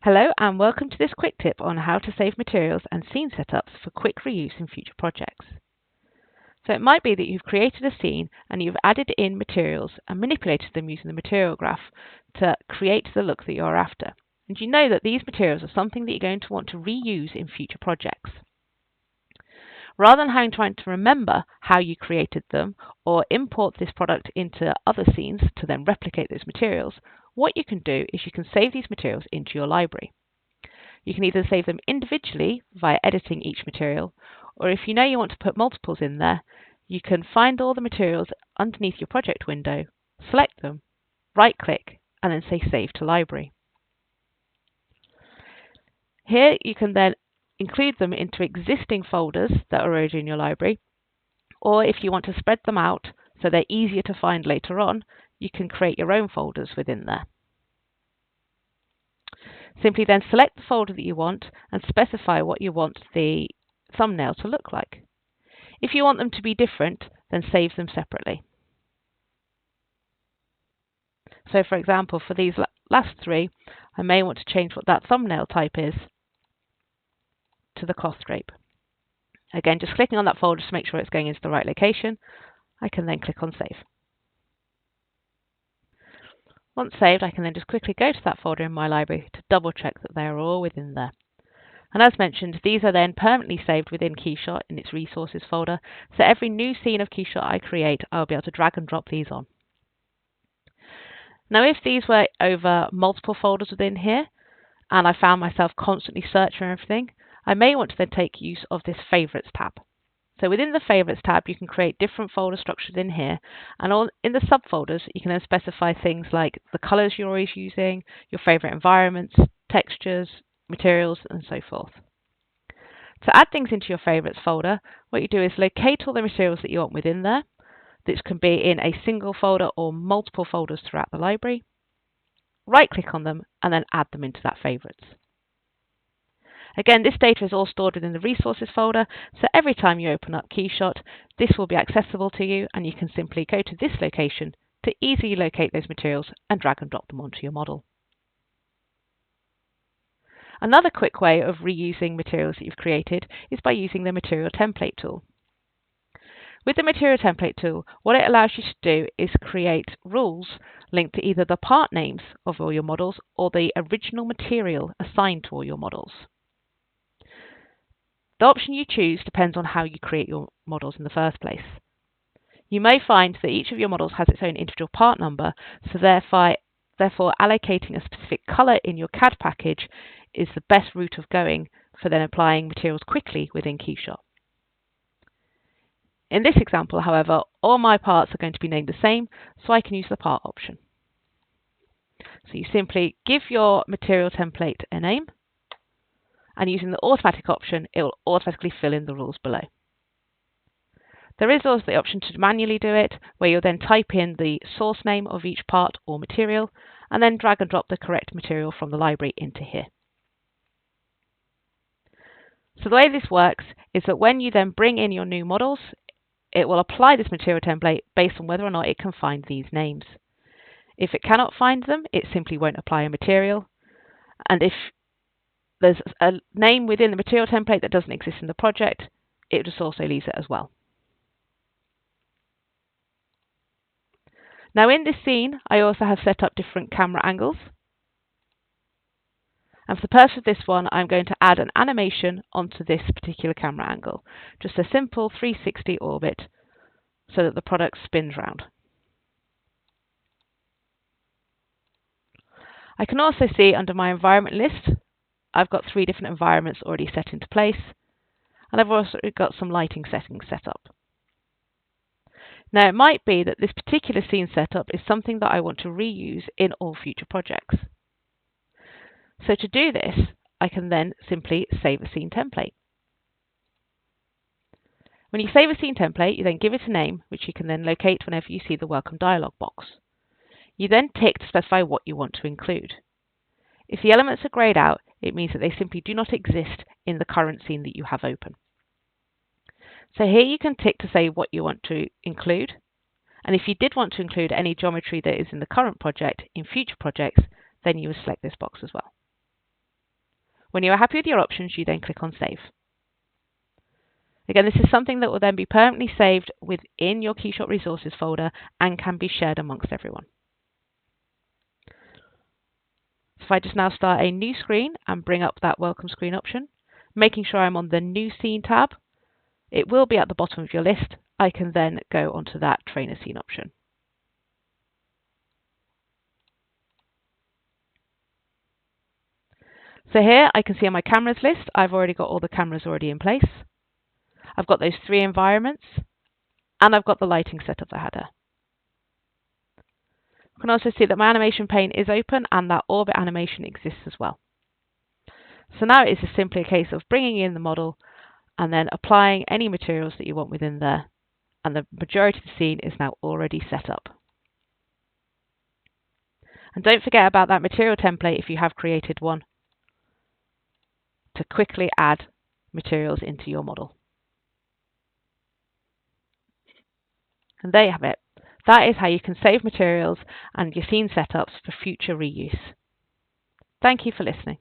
Hello and welcome to this quick tip on how to save materials and scene setups for quick reuse in future projects. So it might be that you've created a scene and you've added in materials and manipulated them using the material graph to create the look that you're after. And you know that these materials are something that you're going to want to reuse in future projects. Rather than trying to remember how you created them or import this product into other scenes to then replicate those materials, what you can do is you can save these materials into your library. You can either save them individually via editing each material, or if you know you want to put multiples in there, you can find all the materials underneath your project window, select them, right-click, and then say Save to Library. Here you can then include them into existing folders that are already in your library, or if you want to spread them out so they're easier to find later on, you can create your own folders within there. Simply then select the folder that you want and specify what you want the thumbnail to look like. If you want them to be different, then save them separately. So for example, for these last three, I may want to change what that thumbnail type is to the cloth drape. Again, just clicking on that folder to make sure it's going into the right location. I can then click on Save. Once saved, I can then just quickly go to that folder in my library to double check that they are all within there. And as mentioned, these are then permanently saved within KeyShot in its resources folder. So every new scene of KeyShot I create, I'll be able to drag and drop these on. Now, if these were over multiple folders within here, and I found myself constantly searching everything, I may want to then take use of this Favorites tab. So within the Favorites tab, you can create different folder structures in here, and in the subfolders, you can then specify things like the colors you're always using, your favorite environments, textures, materials, and so forth. To add things into your favorites folder, what you do is locate all the materials that you want within there. This can be in a single folder or multiple folders throughout the library. Right-click on them and then add them into that favorites. Again, this data is all stored within the resources folder, so every time you open up KeyShot, this will be accessible to you and you can simply go to this location to easily locate those materials and drag and drop them onto your model. Another quick way of reusing materials that you've created is by using the Material Template tool. With the Material Template tool, what it allows you to do is create rules linked to either the part names of all your models or the original material assigned to all your models. The option you choose depends on how you create your models in the first place. You may find that each of your models has its own individual part number, so therefore allocating a specific color in your CAD package is the best route of going for then applying materials quickly within KeyShot. In this example, however, all my parts are going to be named the same, so I can use the part option. So you simply give your material template a name, and using the automatic option, it will automatically fill in the rules below. There is also the option to manually do it, where you'll then type in the source name of each part or material, and then drag and drop the correct material from the library into here. So the way this works is that when you then bring in your new models, it will apply this material template based on whether or not it can find these names. If it cannot find them, it simply won't apply a material. And if there's a name within the material template that doesn't exist in the project, it just also leaves it as well. Now in this scene, I also have set up different camera angles. And for the purpose of this one, I'm going to add an animation onto this particular camera angle. Just a simple 360 orbit so that the product spins round. I can also see under my environment list, I've got 3 different environments already set into place. And I've also got some lighting settings set up. Now it might be that this particular scene setup is something that I want to reuse in all future projects. So to do this, I can then simply save a scene template. When you save a scene template, you then give it a name, which you can then locate whenever you see the welcome dialog box. You then tick to specify what you want to include. If the elements are grayed out, it means that they simply do not exist in the current scene that you have open. So here you can tick to say what you want to include. And if you did want to include any geometry that is in the current project in future projects, then you would select this box as well. When you are happy with your options, you then click on Save. Again, this is something that will then be permanently saved within your KeyShot Resources folder and can be shared amongst everyone. So if I just now start a new screen and bring up that welcome screen option, making sure I'm on the new scene tab, it will be at the bottom of your list. I can then go onto that trainer scene option. So here I can see on my cameras list, I've already got all the cameras already in place. I've got those 3 environments, and I've got the lighting set of the header. You can also see that my animation pane is open and that orbit animation exists as well. So now it is just simply a case of bringing in the model and then applying any materials that you want within there. And the majority of the scene is now already set up. And don't forget about that material template if you have created one, to quickly add materials into your model. And there you have it. That is how you can save materials and your scene setups for future reuse. Thank you for listening.